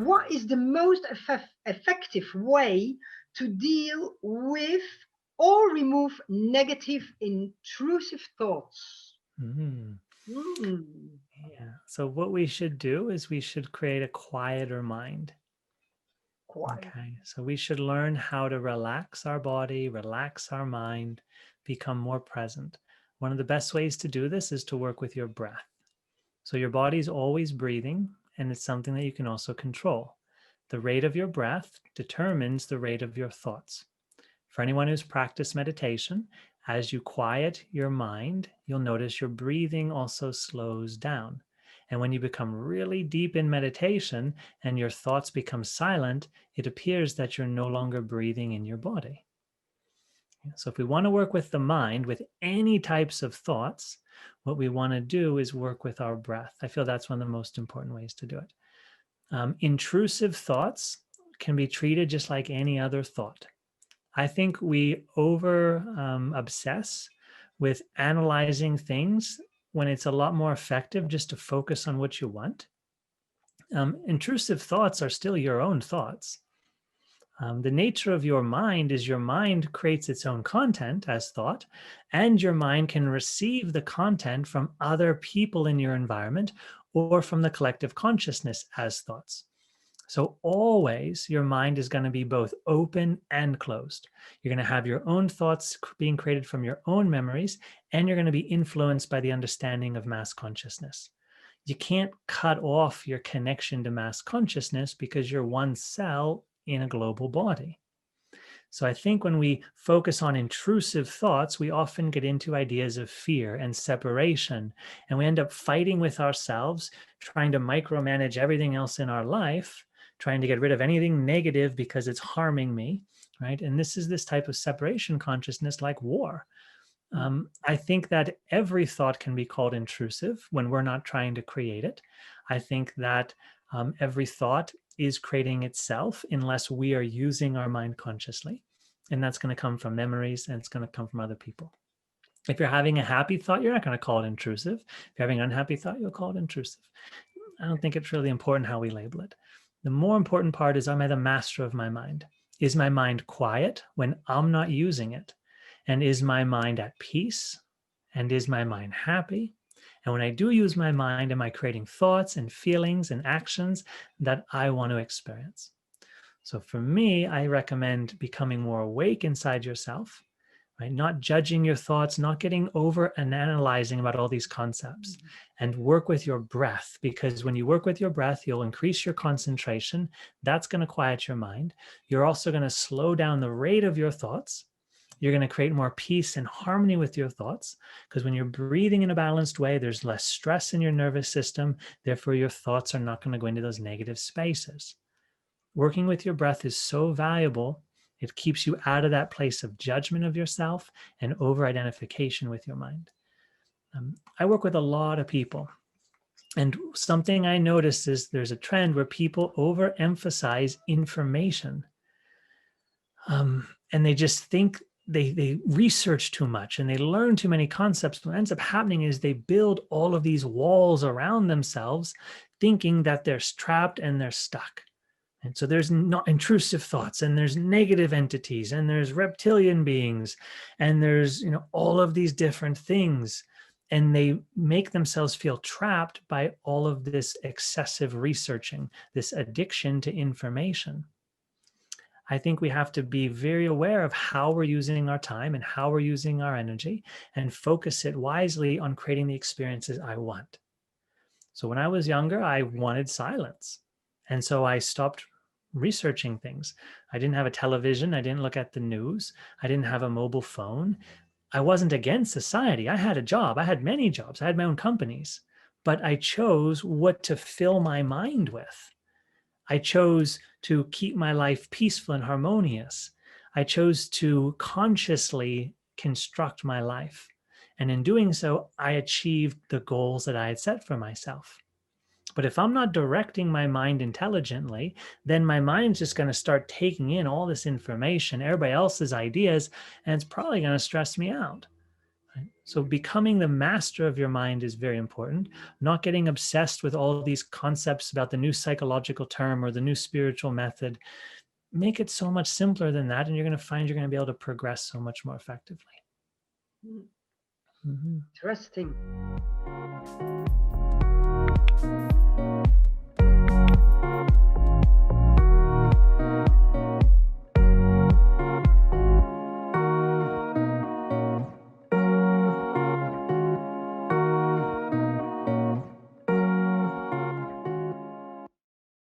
what is the most effective way to deal with or remove negative intrusive thoughts? Mm. Mm. Yeah. So what we should do is we should create a quieter mind. Quiet. Okay. So we should learn how to relax our body, relax our mind, become more present. One of the best ways to do this is to work with your breath. So your body's always breathing, and it's something that you can also control. The rate of your breath determines the rate of your thoughts. For anyone who's practiced meditation, as you quiet your mind, you'll notice your breathing also slows down. And when you become really deep in meditation and your thoughts become silent, it appears that you're no longer breathing in your body. So if we want to work with the mind, with any types of thoughts, what we want to do is work with our breath. I feel that's one of the most important ways to do it. Intrusive thoughts can be treated just like any other thought. I think we over obsess with analyzing things when it's a lot more effective just to focus on what you want. Intrusive thoughts are still your own thoughts. The nature of your mind is your mind creates its own content as thought, and your mind can receive the content from other people in your environment or from the collective consciousness as thoughts. So always your mind is going to be both open and closed. You're going to have your own thoughts being created from your own memories, and you're going to be influenced by the understanding of mass consciousness. You can't cut off your connection to mass consciousness because you're one cell in a global body. So I think when we focus on intrusive thoughts, we often get into ideas of fear and separation, and we end up fighting with ourselves, trying to micromanage everything else in our life, trying to get rid of anything negative because it's harming me, right? And this is this type of separation consciousness like war. I think that every thought can be called intrusive when we're not trying to create it. I think that every thought is creating itself unless we are using our mind consciously. And that's going to come from memories, and it's going to come from other people. If you're having a happy thought, you're not going to call it intrusive. If you're having an unhappy thought, you'll call it intrusive. I don't think it's really important how we label it. The more important part is, am I the master of my mind? Is my mind quiet when I'm not using it? And is my mind at peace? And is my mind happy? And when I do use my mind, am I creating thoughts and feelings and actions that I want to experience? So for me, I recommend becoming more awake inside yourself, right? Not judging your thoughts, not getting over and analyzing about all these concepts, and work with your breath, because when you work with your breath, you'll increase your concentration. That's going to quiet your mind. You're also going to slow down the rate of your thoughts. You're going to create more peace and harmony with your thoughts, because when you're breathing in a balanced way, there's less stress in your nervous system. Therefore, your thoughts are not going to go into those negative spaces. Working with your breath is so valuable. It keeps you out of that place of judgment of yourself and over-identification with your mind. I work with a lot of people, and something I noticed is there's a trend where people overemphasize information. And they just think they research too much and they learn too many concepts. What ends up happening is they build all of these walls around themselves, thinking that they're trapped and they're stuck. And so there's not intrusive thoughts, and there's negative entities, and there's reptilian beings, and there's, all of these different things. And they make themselves feel trapped by all of this excessive researching, this addiction to information. I think we have to be very aware of how we're using our time and how we're using our energy, and focus it wisely on creating the experiences I want. So when I was younger, I wanted silence. And so I stopped researching things. I didn't have a television. I didn't look at the news. I didn't have a mobile phone. I wasn't against society. I had a job. I had many jobs. I had my own companies, but I chose what to fill my mind with. I chose to keep my life peaceful and harmonious. I chose to consciously construct my life. And in doing so, I achieved the goals that I had set for myself. But if I'm not directing my mind intelligently, then my mind's just going to start taking in all this information, everybody else's ideas, and it's probably going to stress me out. So becoming the master of your mind is very important. Not getting obsessed with all of these concepts about the new psychological term or the new spiritual method. Make it so much simpler than that, and you're going to find you're going to be able to progress so much more effectively. Mm. Mhm. Interesting.